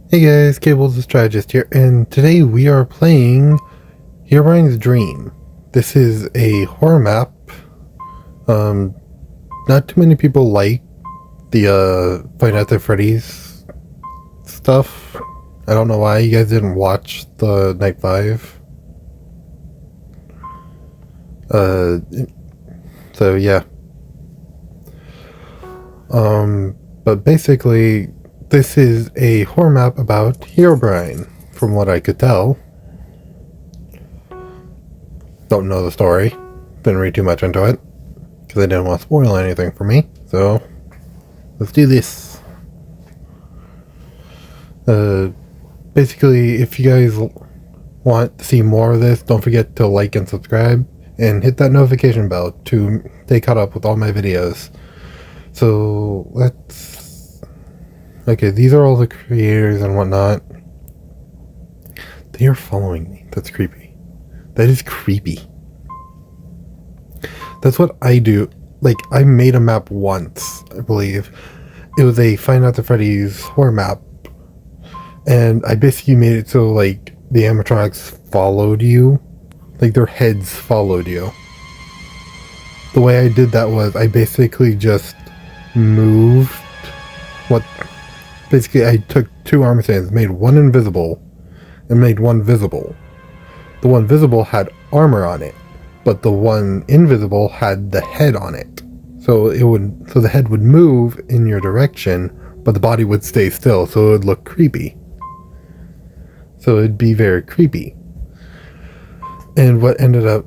Hey guys, Cable the Strategist here, and today we are playing Herobrine's Dream. This is a horror map. Um, Not too many people like the Five Nights at Freddy's stuff. I don't know why you guys didn't watch the Night 5. Uh, so yeah. But basically, this is a horror map about Herobrine, from what I could tell. Don't know the story. Didn't read too much into it because I didn't want to spoil anything for me. So let's do this. Basically, if you guys want to see more of this, don't forget to like and subscribe and hit that notification bell to stay caught up with all my videos. So let's. Okay, these are all the creators and whatnot. They are following me. That's creepy. That is creepy. That's what I do. Like, I made a map once, I believe. It was a Five Nights at Freddy's horror map. And I basically made it so, like, the animatronics followed you. Like, their heads followed you. The way I did that was I basically just moved what... Basically, I took two arm stands, made one invisible, and made one visible. The one visible had armor on it, but the one invisible had the head on it. So the head would move in your direction, but the body would stay still, so it would look creepy. So it'd be very creepy. And what ended up...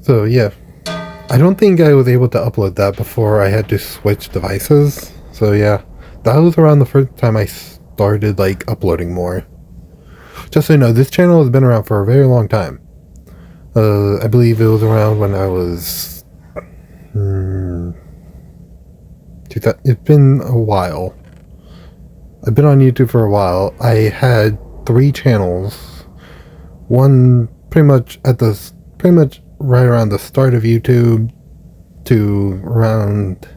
So yeah. I don't think I was able to upload that before I had to switch devices. So yeah. That was around the first time I started, like, uploading more. Just so you know, this channel has been around for a very long time. I believe it was around when I was... It's been a while. I've been on YouTube for a while. I had 3 channels. One pretty much right around the start of YouTube to around,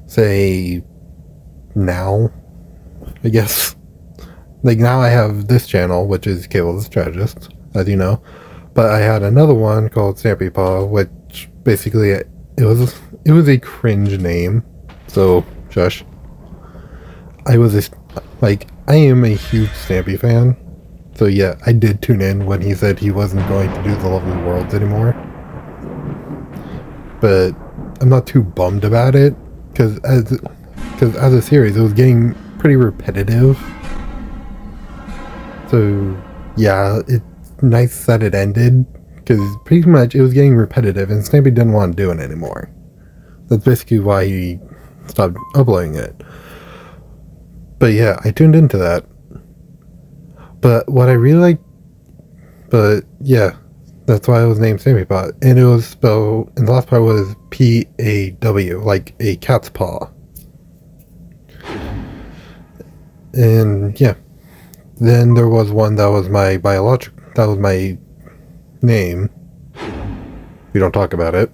say, now, I guess. Like, now I have this channel, which is Cable the Strategist, as you know. But I had another one called Snappy Paw, which basically it was a cringe name. So shush. I am a huge Snappy fan. So yeah, I did tune in when he said he wasn't going to do the Lovely Worlds anymore. But I'm not too bummed about it, because as a series, it was getting pretty repetitive. So yeah, it's nice that it ended, because pretty much it was getting repetitive and Snappy didn't want to do it anymore. That's basically why he stopped uploading it. But yeah, I tuned into that. But what I really like... But yeah, that's why it was named Snappy Paw. And it was spelled... And the last part was P-A-W, like a cat's paw. And yeah. Then there was one that was my that was my name. We don't talk about it.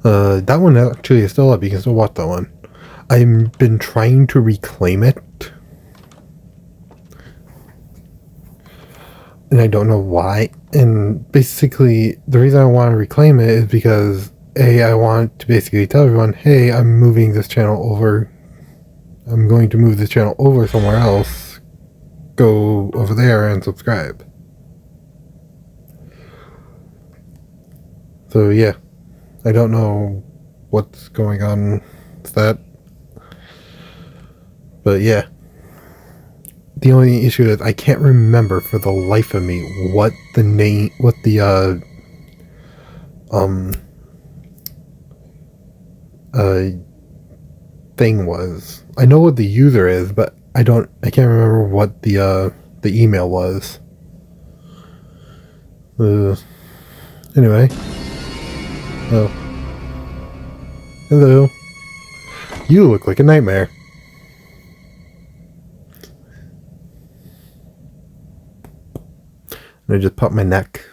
That one actually is still up. You can still watch that one. I've been trying to reclaim it. And I don't know why. And basically, the reason I want to reclaim it is because, A, I want to basically tell everyone, hey, I'm moving this channel over. I'm going to move this channel over somewhere else. Go over there and subscribe. So yeah, I don't know what's going on with that, but yeah, the only issue is I can't remember for the life of me what the thing was. I know what the user is, but I can't remember what the email was. Anyway. Oh. Hello. You look like a nightmare. And I just popped my neck.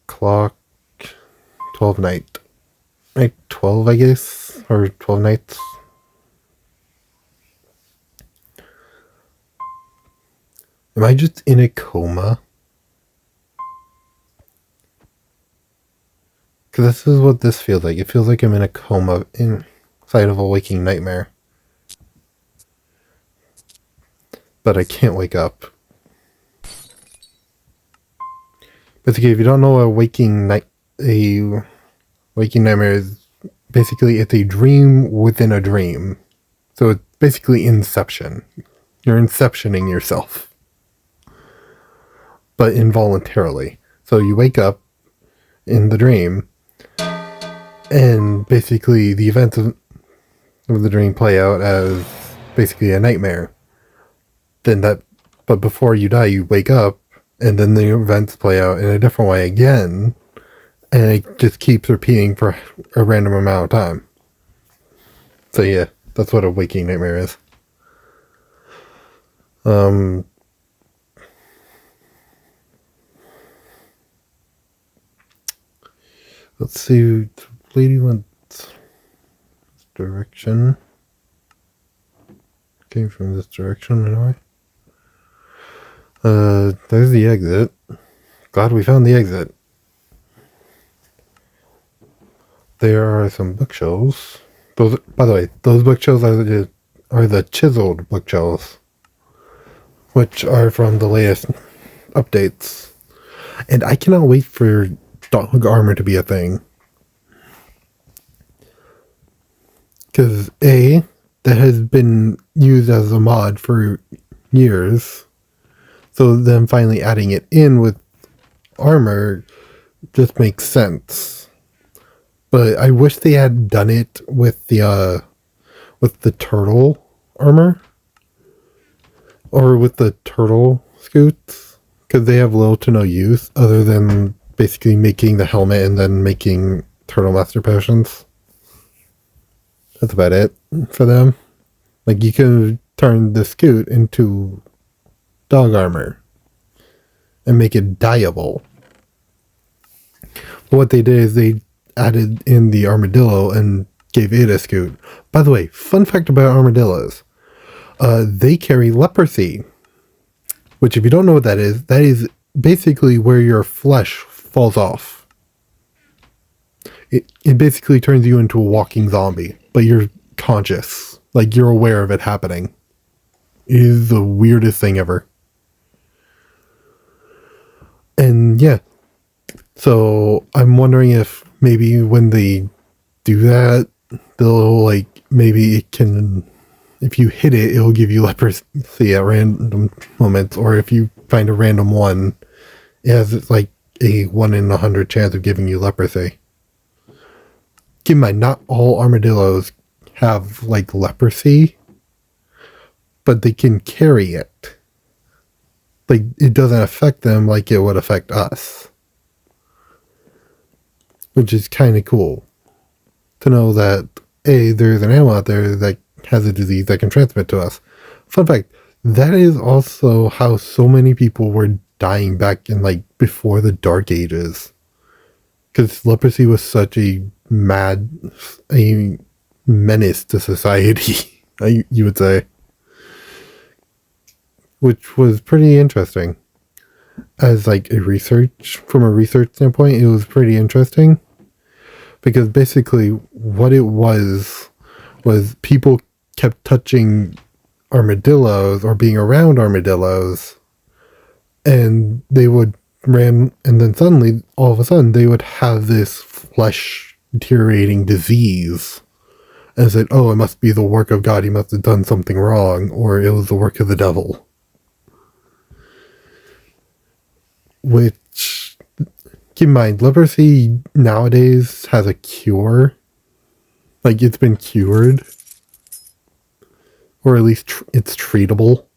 Clock. 12 night. Night 12, I guess? Or 12 nights? Am I just in a coma? Because this is what this feels like. It feels like I'm in a coma inside of a waking nightmare. But I can't wake up. Basically, if you don't know what a waking nightmare is, basically it's a dream within a dream. So it's basically Inception. You're inceptioning yourself. But involuntarily. So you wake up in the dream, and basically the events of the dream play out as basically a nightmare. But before you die, you wake up, and then the events play out in a different way again, and it just keeps repeating for a random amount of time. So yeah, that's what a waking nightmare is. Let's see, the lady went this direction. Came from this direction anyway. There's the exit. Glad we found the exit. There are some bookshelves. Those, by the way, those bookshelves are the chiseled bookshelves, which are from the latest updates. And I cannot wait for dog armor to be a thing. Because that has been used as a mod for years. So them finally adding it in with armor just makes sense. But I wish they had done it with the turtle armor. Or with the turtle scoots. Because they have little to no use other than basically making the helmet and then making turtle master potions. That's about it for them. Like, you can turn the scoot into dog armor and make it dyeable. But what they did is they added in the armadillo and gave it a scoot. By the way, fun fact about armadillos. They carry leprosy. Which, if you don't know what that is basically where your flesh falls off. It basically turns you into a walking zombie. But you're conscious. Like, you're aware of it happening. It is the weirdest thing ever. And yeah. So I'm wondering if maybe when they do that, they'll maybe it can, if you hit it, it'll give you leprosy at random moments. Or if you find a random one, it has a 1 in 100 chance of giving you leprosy. Keep in mind, not all armadillos have leprosy, but they can carry it. It doesn't affect them like it would affect us. Which is kind of cool. To know that, there's an animal out there that has a disease that can transmit to us. Fun fact, that is also how so many people were dying back in, before the Dark Ages. Because leprosy was such a menace to society, you would say. Which was pretty interesting. As from a research standpoint, it was pretty interesting. Because basically what it was people kept touching armadillos or being around armadillos, and they would and then suddenly, all of a sudden, they would have this flesh deteriorating disease. And said, oh, it must be the work of God, he must have done something wrong, or it was the work of the devil. Which, keep in mind, leprosy nowadays has a cure. It's been cured. Or at least it's treatable.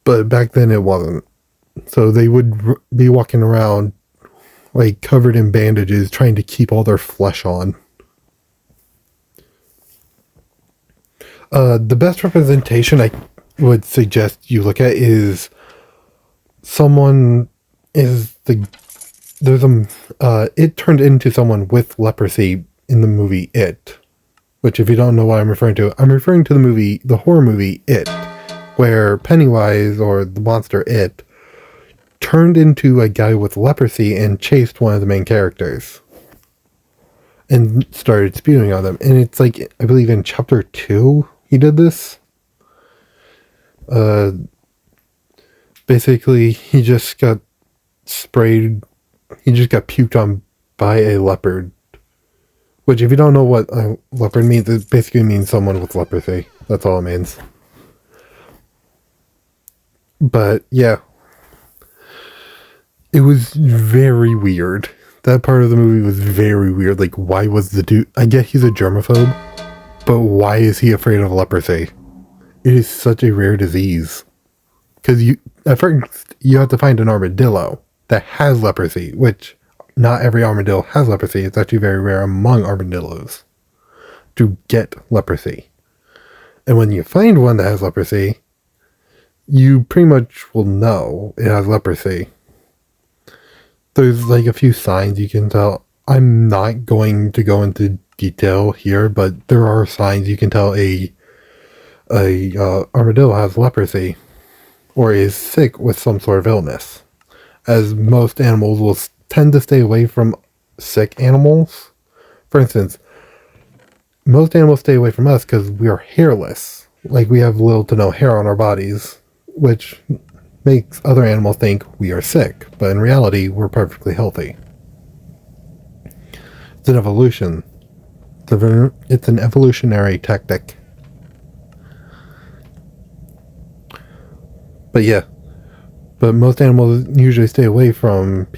But back then it wasn't. So they would be walking around covered in bandages, trying to keep all their flesh on. The best representation I would suggest you look at is it turned into someone with leprosy in the movie It. Which, if you don't know what I'm referring to the horror movie It. where Pennywise, or the monster It, turned into a guy with leprosy and chased one of the main characters and started spewing on them. And it's like, I believe in chapter 2 he did this. Basically, he just got sprayed, he just got puked on by a leopard. Which, if you don't know what a leopard means, it basically means someone with leprosy. That's all it means. But, yeah. It was very weird. That part of the movie was very weird. Like, why was the dude... I get he's a germaphobe, but why is he afraid of leprosy? It is such a rare disease. Because at first, you have to find an armadillo that has leprosy, which not every armadillo has leprosy. It's actually very rare among armadillos to get leprosy. And when you find one that has leprosy, you pretty much will know it has leprosy. There's like a few signs you can tell. I'm not going to go into detail here, but there are signs you can tell a armadillo has leprosy or is sick with some sort of illness, as most animals will tend to stay away from sick animals. For instance, most animals stay away from us because we are hairless. Like, we have little to no hair on our bodies, which makes other animals think we are sick, but in reality, we're perfectly healthy. It's an evolution. It's an evolutionary tactic. But yeah, but most animals usually stay away from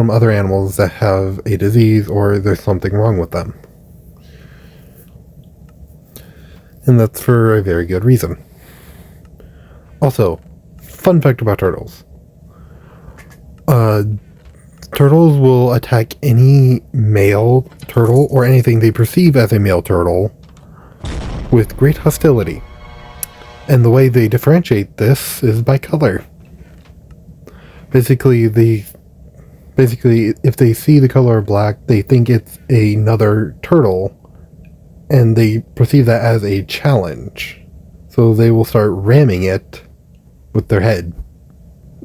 other animals that have a disease or there's something wrong with them. And that's for a very good reason. Also, fun fact about turtles. Turtles will attack any male turtle or anything they perceive as a male turtle with great hostility. And the way they differentiate this is by color. Basically, if they see the color black, they think it's another turtle, and they perceive that as a challenge. So they will start ramming it with their head.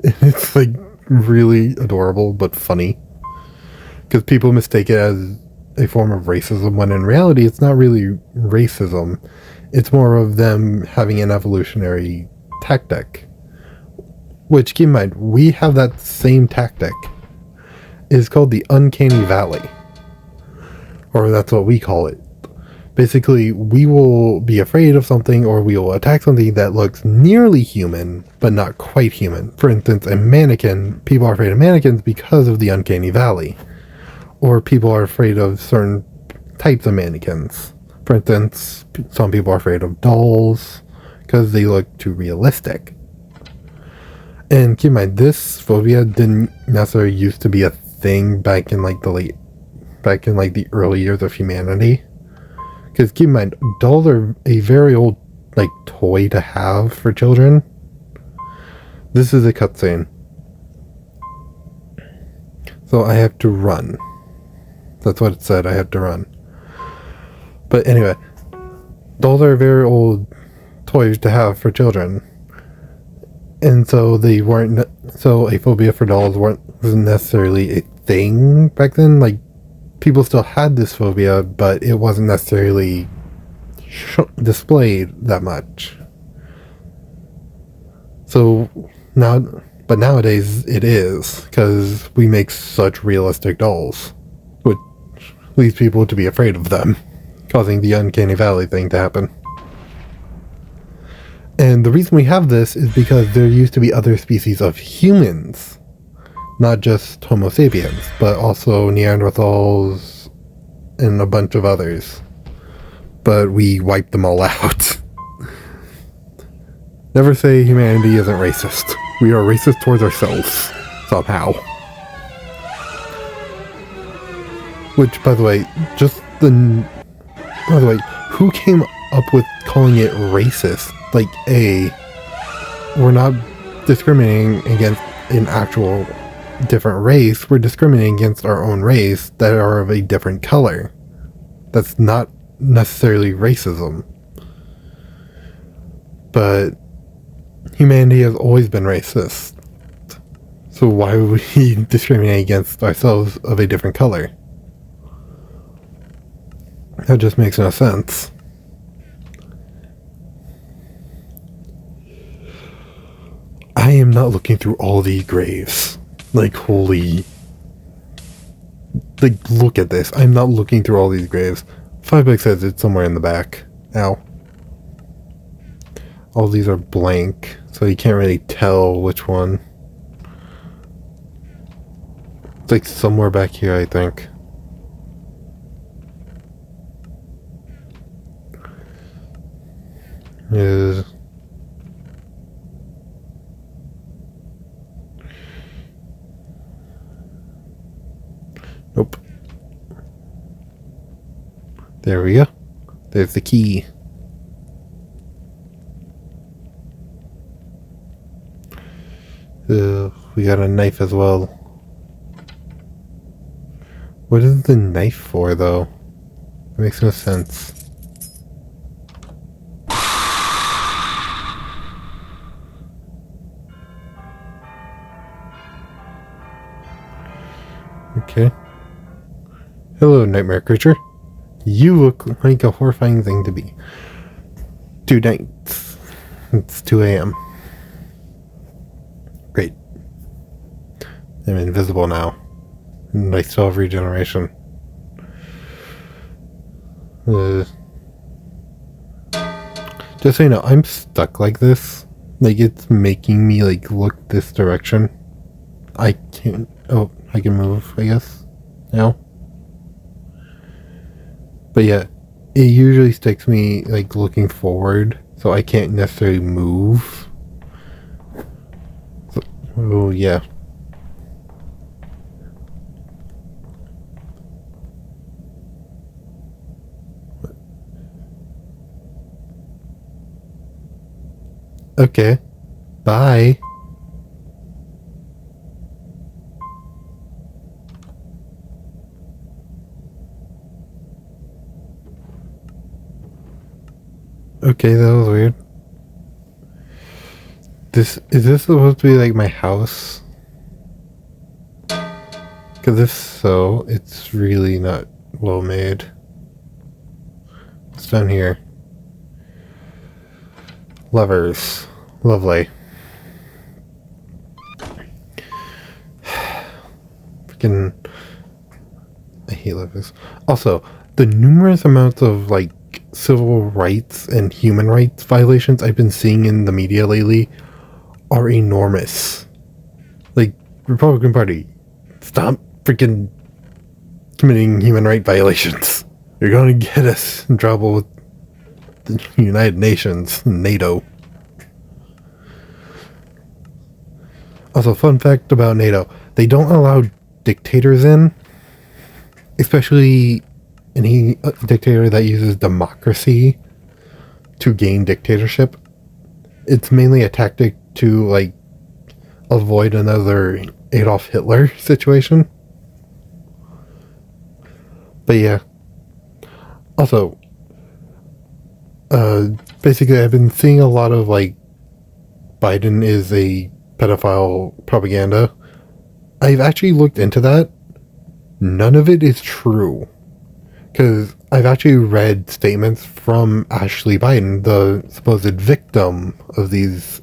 It's like really adorable, but funny. Because people mistake it as a form of racism, when in reality it's not really racism. It's more of them having an evolutionary tactic. Which, keep in mind, we have that same tactic. It's called the uncanny valley. Or that's what we call it. Basically, we will be afraid of something, or we will attack something that looks nearly human, but not quite human. For instance, a mannequin. People are afraid of mannequins because of the uncanny valley. Or people are afraid of certain types of mannequins. For instance, some people are afraid of dolls because they look too realistic. And keep in mind, this phobia didn't necessarily used to be a thing back in the early years of humanity. Because keep in mind, dolls are a very old toy to have for children. This is a cutscene. So I have to run. That's what it said, I have to run. But anyway, dolls are very old toys to have for children. And so they weren't, so a phobia for dolls wasn't necessarily a thing back then. Like, people still had this phobia, but it wasn't necessarily displayed that much. So but nowadays it is, because we make such realistic dolls, which leads people to be afraid of them, causing the uncanny valley thing to happen. And the reason we have this is because there used to be other species of humans, not just Homo sapiens, but also Neanderthals and a bunch of others. But we wiped them all out. Never say humanity isn't racist. We are racist towards ourselves, somehow. Which, by the way, who came up with calling it racist? We're not discriminating against an actual different race. We're discriminating against our own race that are of a different color. That's not necessarily racism. But Humanity has always been racist. So why would we discriminate against ourselves of a different color? That just makes no sense. I am not looking through all these graves. Like, holy... Like, look at this. I'm not looking through all these graves. 5 says it's somewhere in the back. Ow. All these are blank, so you can't really tell which one. It's like somewhere back here, I think. Is... Nope. There we go. There's the key. We got a knife as well. What is the knife for, though? It makes no sense. Okay. Hello, nightmare creature. You look like a horrifying thing to be. 2 nights. It's 2 a.m. Great. I'm invisible now. And I still have regeneration. Just so you know, I'm stuck like this. Like, it's making me, like, look this direction. I can't... Oh, I can move, I guess. Now. But yeah, it usually sticks me, like, looking forward. So I can't necessarily move. So, oh, yeah. Okay. Bye. Okay, that was weird. Is this supposed to be like my house? Because if so, it's really not well made. What's down here? Levers. Lovely. Freaking... I hate levers. Also, the numerous amounts of, like, civil rights and human rights violations I've been seeing in the media lately are enormous. Like, Republican Party, stop freaking committing human rights violations. You're gonna get us in trouble with the United Nations, NATO. Also, fun fact about NATO, they don't allow dictators in, especially any dictator that uses democracy to gain dictatorship. It's mainly a tactic to, like, avoid another Adolf Hitler situation. But yeah. Also, basically I've been seeing a lot of, like, Biden is a pedophile propaganda. I've actually looked into that. None of it is true. Because I've actually read statements from Ashley Biden, the supposed victim of these...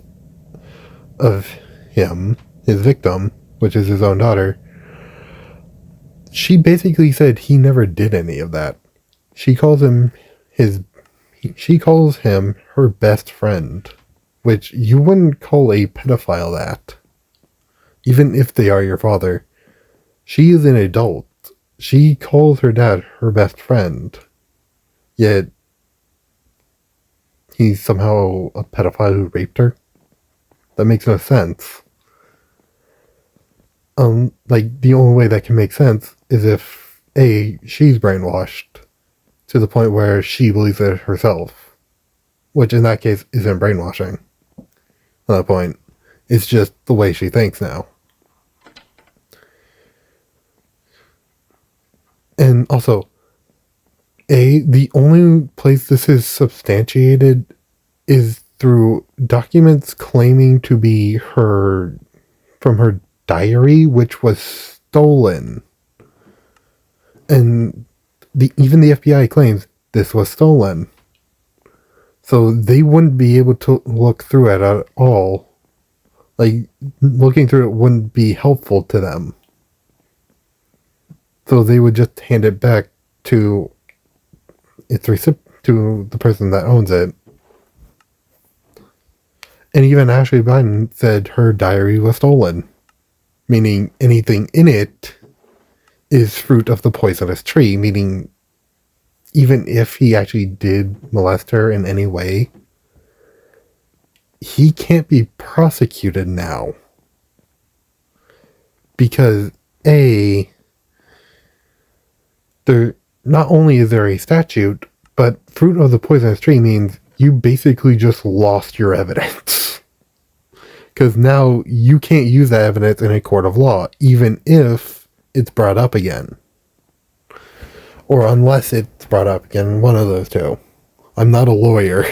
of him, his victim, which is his own daughter. She basically said he never did any of that. She calls him her best friend, which you wouldn't call a pedophile that. Even if they are your father. She is an adult. She calls her dad her best friend. Yet, he's somehow a pedophile who raped her? That makes no sense. Like, the only way that can make sense is if, A, she's brainwashed to the point where she believes it herself. Which, in that case, isn't brainwashing. At that point, it's just the way she thinks now. And also, the only place this is substantiated is through documents claiming to be her from her diary, which was stolen. And even the FBI claims this was stolen. So they wouldn't be able to look through it at all. Like, looking through it wouldn't be helpful to them. So they would just hand it back to to the person that owns it. And even Ashley Biden said her diary was stolen, meaning anything in it is fruit of the poisonous tree, meaning even if he actually did molest her in any way, he can't be prosecuted now. Because not only is there a statute, but fruit of the poisonous tree means you basically just lost your evidence. Because now you can't use that evidence in a court of law, even if it's brought up again. Or unless it's brought up again, one of those two. I'm not a lawyer.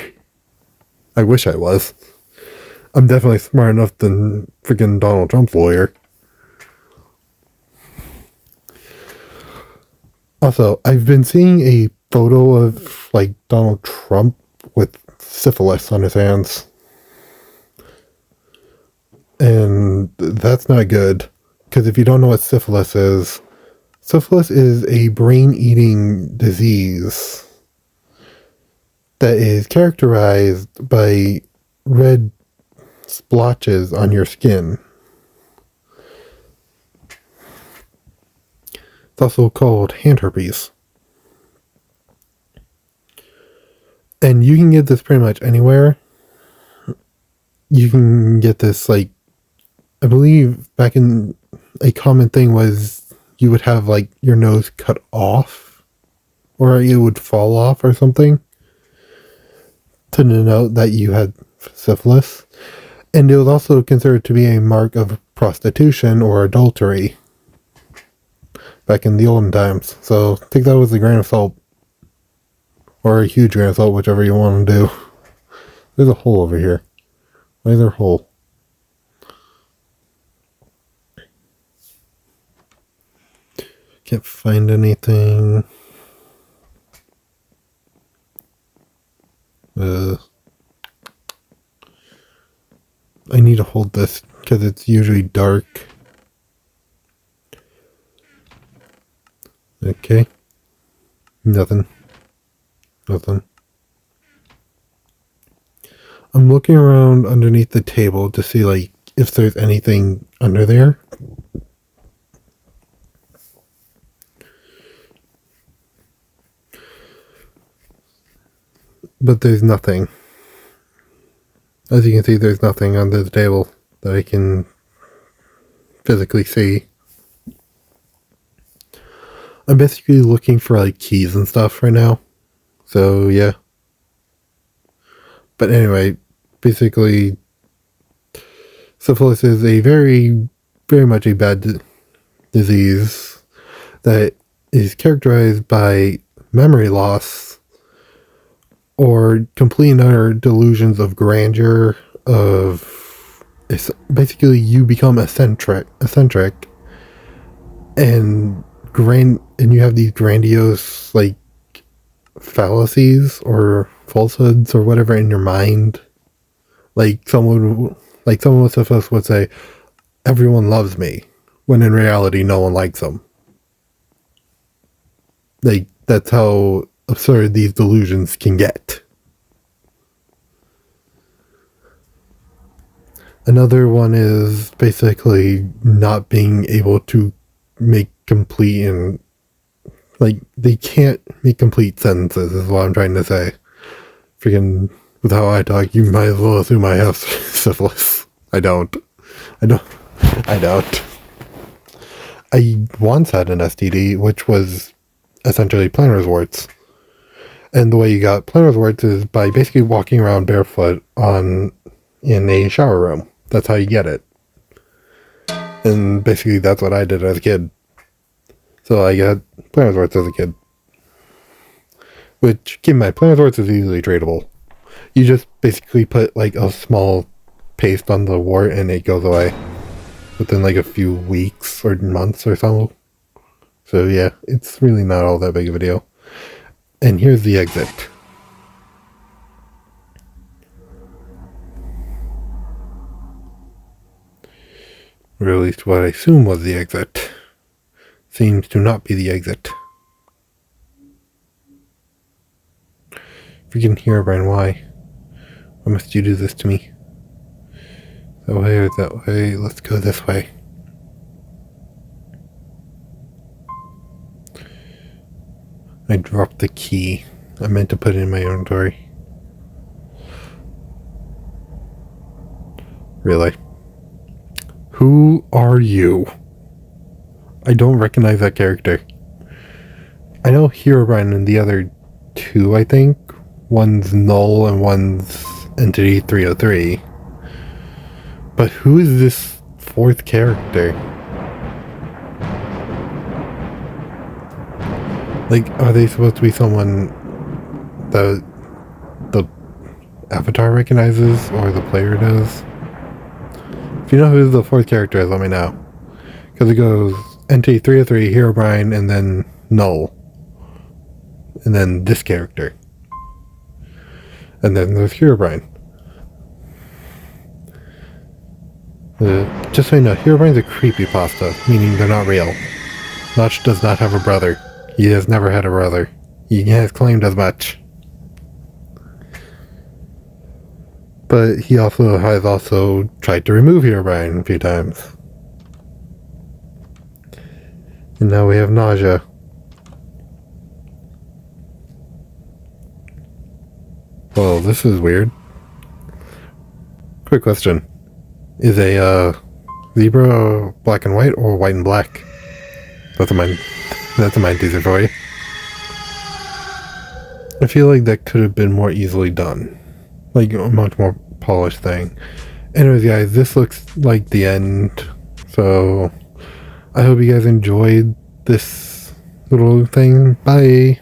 I wish I was. I'm definitely smart enough than freaking Donald Trump's lawyer. Also, I've been seeing a photo of, like, Donald Trump with syphilis on his hands. And that's not good. Because if you don't know what syphilis is a brain-eating disease that is characterized by red splotches on your skin. It's also called hand herpes. And you can get this pretty much anywhere. You can get this, like, I believe back in a common thing was you would have, like, your nose cut off, or it would fall off or something to denote that you had syphilis. And it was also considered to be a mark of prostitution or adultery back in the olden times. So take that with a grain of salt, or a huge grain of salt, whichever you want to do. There's a hole over here. Why is there a hole? Can't find anything. I need to hold this because it's usually dark. Okay. Nothing. I'm looking around underneath the table to see, like, if there's anything under there. But there's nothing. As you can see, there's nothing under the table that I can physically see. I'm basically looking for, like, keys and stuff right now. So, yeah. But anyway, basically, syphilis is a very, very much a bad disease that is characterized by memory loss or complete and utter delusions of grandeur, it's basically you become eccentric, and you have these grandiose, like, fallacies or falsehoods or whatever in your mind. Like someone with syphilis would say, everyone loves me, when in reality no one likes them. Like, that's how absurd these delusions can get. Another one is basically not being able to make complete and, like, they can't make complete sentences is what I'm trying to say. Freaking, with how I talk, you might as well assume I have syphilis. I don't. I once had an STD, which was essentially plantar warts. And the way you got plantar warts is by basically walking around barefoot in a shower room. That's how you get it. And basically that's what I did as a kid. So I got plantar warts as a kid. Which, keep in mind, plantar warts is easily treatable. You just basically put like a small paste on the wart and it goes away within like a few weeks or months or so. So yeah, it's really not all that big of a deal. And here's the exit. Or at least what I assume was the exit. Seems to not be the exit. Freaking Herobrine, why? Why must you do this to me? That way or that way? Let's go this way. I dropped the key. I meant to put it in my inventory. Really? Who are you? I don't recognize that character. I know Herobrine and the other two, I think. One's Null and one's Entity 303. But who is this fourth character? Like, are they supposed to be someone that the avatar recognizes or the player does? If you know who the fourth character is, let me know. Because it goes NT 303, Herobrine, and then Null. And then this character. And then there's Herobrine. Just so you know, Herobrine's a creepypasta, meaning they're not real. Notch does not have a brother. He has never had a brother. He has claimed as much. But he has also tried to remove Herobrine a few times. And now we have nausea. Well, this is weird. Quick question. Is a zebra black and white or white and black? That's a mind teaser for you. I feel like that could have been more easily done. Like a much more polished thing. Anyways, guys, this looks like the end. So I hope you guys enjoyed this little thing. Bye.